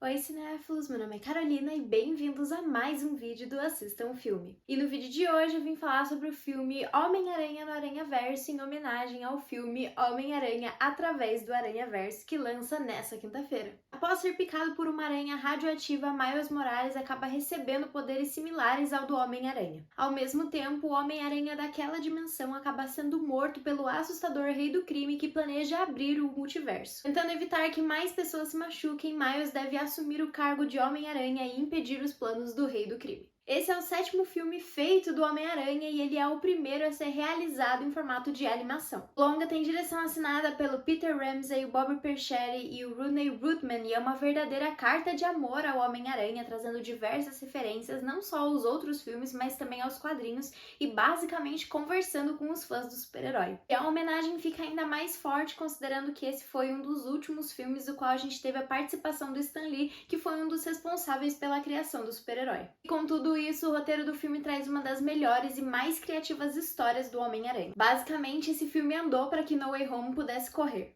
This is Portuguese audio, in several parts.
Oi cinéfilos, meu nome é Carolina e bem-vindos a mais um vídeo do Assista um Filme. E no vídeo de hoje eu vim falar sobre o filme Homem-Aranha no Aranhaverso em homenagem ao filme Homem-Aranha através do Aranhaverso que lança nessa quinta-feira. Após ser picado por uma aranha radioativa, Miles Morales acaba recebendo poderes similares ao do Homem-Aranha. Ao mesmo tempo, o Homem-Aranha daquela dimensão acaba sendo morto pelo assustador Rei do Crime que planeja abrir o multiverso. Tentando evitar que mais pessoas se machuquem, Miles deve assumir o cargo de Homem-Aranha e impedir os planos do Rei do Crime. Esse é o sétimo filme feito do Homem-Aranha e ele é o primeiro a ser realizado em formato de animação. O longa tem direção assinada pelo Peter Ramsey, Bob Persichetti e o Rooney Ruthman e é uma verdadeira carta de amor ao Homem-Aranha, trazendo diversas referências não só aos outros filmes, mas também aos quadrinhos e basicamente conversando com os fãs do super-herói. E a homenagem fica ainda mais forte considerando que esse foi um dos últimos filmes do qual a gente teve a participação do Stan Lee, que foi um dos responsáveis pela criação do super-herói. E com tudo isso, o roteiro do filme traz uma das melhores e mais criativas histórias do Homem-Aranha. Basicamente, esse filme andou para que No Way Home pudesse correr.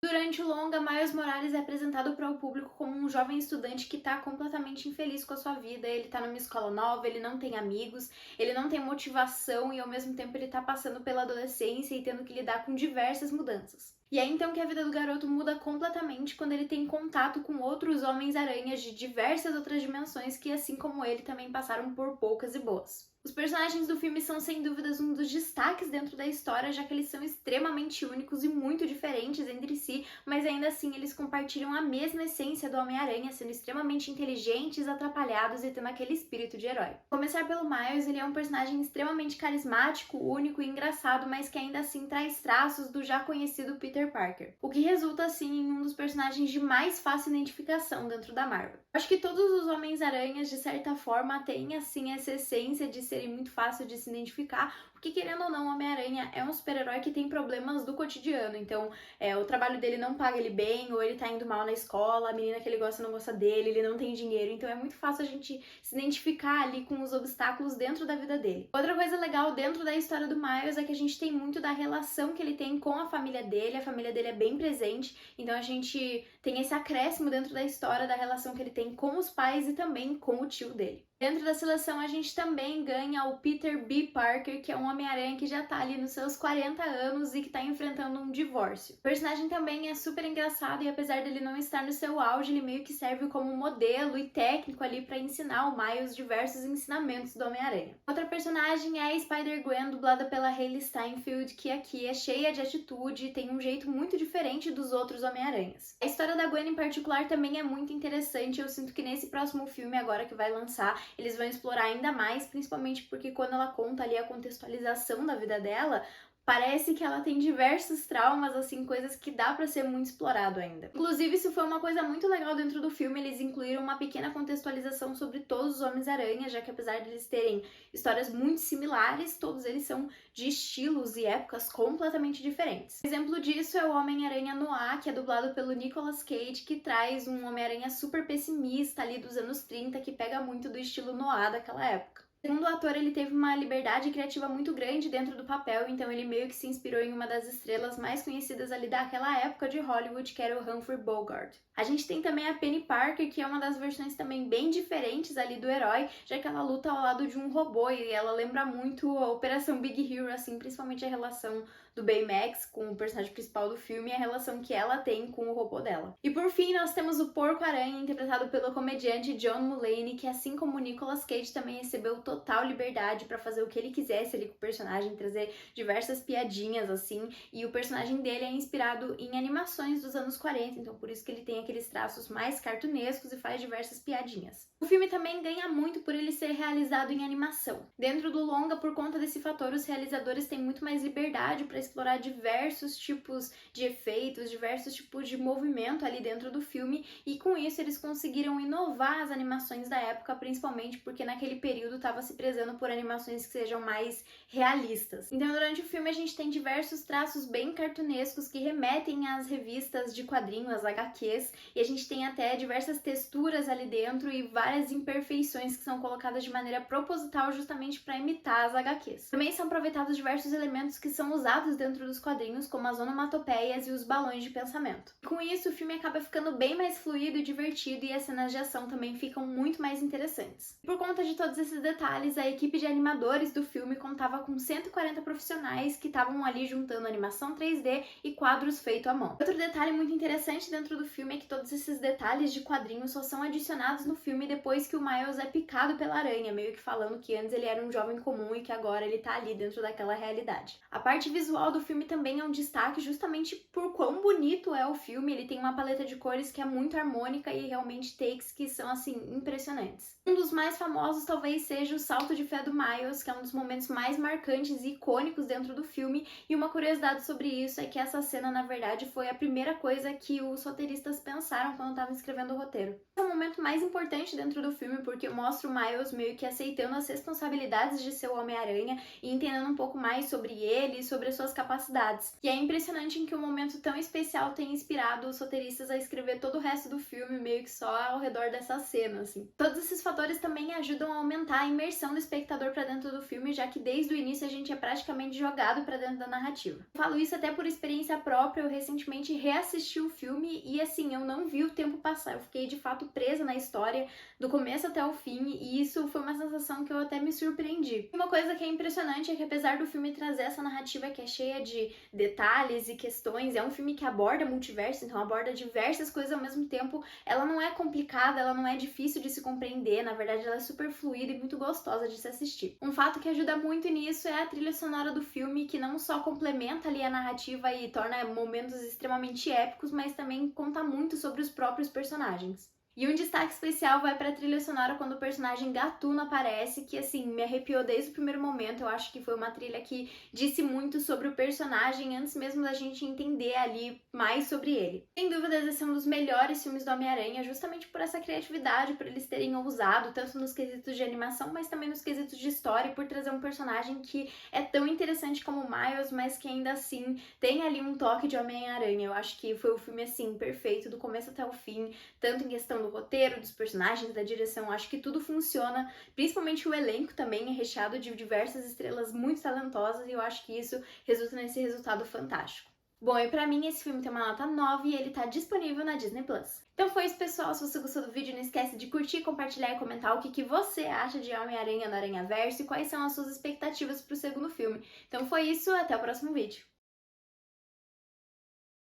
Durante o longa, Miles Morales é apresentado para o público como um jovem estudante que está completamente infeliz com a sua vida. Ele está numa escola nova, ele não tem amigos, ele não tem motivação e ao mesmo tempo ele está passando pela adolescência e tendo que lidar com diversas mudanças. E é então que a vida do garoto muda completamente quando ele tem contato com outros Homens-Aranhas de diversas outras dimensões que, assim como ele, também passaram por poucas e boas. Os personagens do filme são sem dúvidas um dos destaques dentro da história, já que eles são extremamente únicos e muito diferentes entre si, mas ainda assim eles compartilham a mesma essência do Homem-Aranha, sendo extremamente inteligentes, atrapalhados e tendo aquele espírito de herói. Começar pelo Miles, ele é um personagem extremamente carismático, único e engraçado, mas que ainda assim traz traços do já conhecido Peter Parker, o que resulta assim em um dos personagens de mais fácil identificação dentro da Marvel. Acho que todos os Homens-Aranhas, de certa forma, têm assim essa essência de serem muito fácil de se identificar, porque querendo ou não, o Homem-Aranha é um super-herói que tem problemas do cotidiano, então o trabalho dele não paga ele bem, ou ele tá indo mal na escola, a menina que ele gosta não gosta dele, ele não tem dinheiro, então é muito fácil a gente se identificar ali com os obstáculos dentro da vida dele. Outra coisa legal dentro da história do Miles é que a gente tem muito da relação que ele tem com a família dele é bem presente, então a gente tem esse acréscimo dentro da história da relação que ele tem com os pais e também com o tio dele. Dentro da seleção, a gente também ganha o Peter B. Parker, que é um Homem-Aranha que já tá ali nos seus 40 anos e que tá enfrentando um divórcio. O personagem também é super engraçado e apesar dele não estar no seu auge, ele meio que serve como modelo e técnico ali para ensinar o Miles diversos ensinamentos do Homem-Aranha. Outra personagem é a Spider-Gwen, dublada pela Hailee Steinfeld, que aqui é cheia de atitude e tem um jeito muito diferente dos outros Homem-Aranhas. A história da Gwen em particular também é muito interessante, eu sinto que nesse próximo filme agora que vai lançar, eles vão explorar ainda mais, principalmente porque quando ela conta ali a contextualização da vida dela, parece que ela tem diversos traumas, assim, coisas que dá pra ser muito explorado ainda. Inclusive, isso foi uma coisa muito legal dentro do filme, eles incluíram uma pequena contextualização sobre todos os Homens-Aranha, já que apesar de eles terem histórias muito similares, todos eles são de estilos e épocas completamente diferentes. Exemplo disso é o Homem-Aranha Noir, que é dublado pelo Nicolas Cage, que traz um Homem-Aranha super pessimista ali dos anos 30, que pega muito do estilo noir daquela época. Segundo o ator, ele teve uma liberdade criativa muito grande dentro do papel, então ele meio que se inspirou em uma das estrelas mais conhecidas ali daquela época de Hollywood, que era o Humphrey Bogart. A gente tem também a Penny Parker, que é uma das versões também bem diferentes ali do herói, já que ela luta ao lado de um robô e ela lembra muito a Operação Big Hero, assim, principalmente a relação do Baymax com o personagem principal do filme e a relação que ela tem com o robô dela. E por fim, nós temos o Porco-Aranha, interpretado pelo comediante John Mulaney, que assim como o Nicolas Cage também recebeu total liberdade para fazer o que ele quisesse ali com o personagem, trazer diversas piadinhas assim, e o personagem dele é inspirado em animações dos anos 40, então por isso que ele tem aqueles traços mais cartunescos e faz diversas piadinhas. O filme também ganha muito por ele ser realizado em animação. Dentro do longa, por conta desse fator, os realizadores têm muito mais liberdade para explorar diversos tipos de efeitos, diversos tipos de movimento ali dentro do filme, e com isso eles conseguiram inovar as animações da época, principalmente porque naquele período estava se prezando por animações que sejam mais realistas. Então durante o filme a gente tem diversos traços bem cartunescos que remetem às revistas de quadrinhos, às HQs, e a gente tem até diversas texturas ali dentro e várias imperfeições que são colocadas de maneira proposital justamente para imitar as HQs. Também são aproveitados diversos elementos que são usados usados dentro dos quadrinhos, como as onomatopeias e os balões de pensamento. Com isso, o filme acaba ficando bem mais fluido e divertido, e as cenas de ação também ficam muito mais interessantes. Por conta de todos esses detalhes, a equipe de animadores do filme contava com 140 profissionais que estavam ali juntando animação 3D e quadros feitos à mão. Outro detalhe muito interessante dentro do filme é que todos esses detalhes de quadrinhos só são adicionados no filme depois que o Miles é picado pela aranha, meio que falando que antes ele era um jovem comum e que agora ele tá ali dentro daquela realidade. A parte visual do filme também é um destaque justamente por quão bonito é o filme. Ele tem uma paleta de cores que é muito harmônica e realmente takes que são assim impressionantes. Um dos mais famosos talvez seja o salto de fé do Miles, que é um dos momentos mais marcantes e icônicos dentro do filme, e uma curiosidade sobre isso é que essa cena na verdade foi a primeira coisa que os roteiristas pensaram quando estavam escrevendo o roteiro. É o momento mais importante dentro do filme porque mostra o Miles meio que aceitando as responsabilidades de ser o Homem-Aranha e entendendo um pouco mais sobre ele e sobre as suas capacidades. E é impressionante em que um momento tão especial tenha inspirado os roteiristas a escrever todo o resto do filme meio que só ao redor dessa cena, assim. Todos esses fatores também ajudam a aumentar a imersão do espectador para dentro do filme, já que desde o início a gente é praticamente jogado para dentro da narrativa. Eu falo isso até por experiência própria. Eu recentemente reassisti o filme e assim, eu não vi o tempo passar. Eu fiquei de fato presa na história do começo até o fim, e isso foi uma sensação que eu até me surpreendi. Uma coisa que é impressionante é que apesar do filme trazer essa narrativa que é cheia de detalhes e questões, é um filme que aborda multiverso, então aborda diversas coisas ao mesmo tempo. Ela não é complicada, ela não é difícil de se compreender, na verdade ela é super fluida e muito gostosa de se assistir. Um fato que ajuda muito nisso é a trilha sonora do filme, que não só complementa ali a narrativa e torna momentos extremamente épicos, mas também conta muito sobre os próprios personagens. E um destaque especial vai pra trilha sonora quando o personagem Gatuno aparece, que assim, me arrepiou desde o primeiro momento. Eu acho que foi uma trilha que disse muito sobre o personagem antes mesmo da gente entender ali mais sobre ele. Sem dúvidas, esse é um dos melhores filmes do Homem-Aranha, justamente por essa criatividade, por eles terem ousado, tanto nos quesitos de animação, mas também nos quesitos de história, por trazer um personagem que é tão interessante como o Miles, mas que ainda assim tem ali um toque de Homem-Aranha. Eu acho que foi o filme assim, perfeito, do começo até o fim, tanto em questão do roteiro, dos personagens, da direção. Acho que tudo funciona, principalmente o elenco também é recheado de diversas estrelas muito talentosas, e eu acho que isso resulta nesse resultado fantástico. Bom, e pra mim esse filme tem uma nota 9 e ele tá disponível na Disney+. Então foi isso, pessoal. Se você gostou do vídeo, não esquece de curtir, compartilhar e comentar o que você acha de Homem-Aranha no Aranhaverso e quais são as suas expectativas pro segundo filme. Então foi isso, até o próximo vídeo.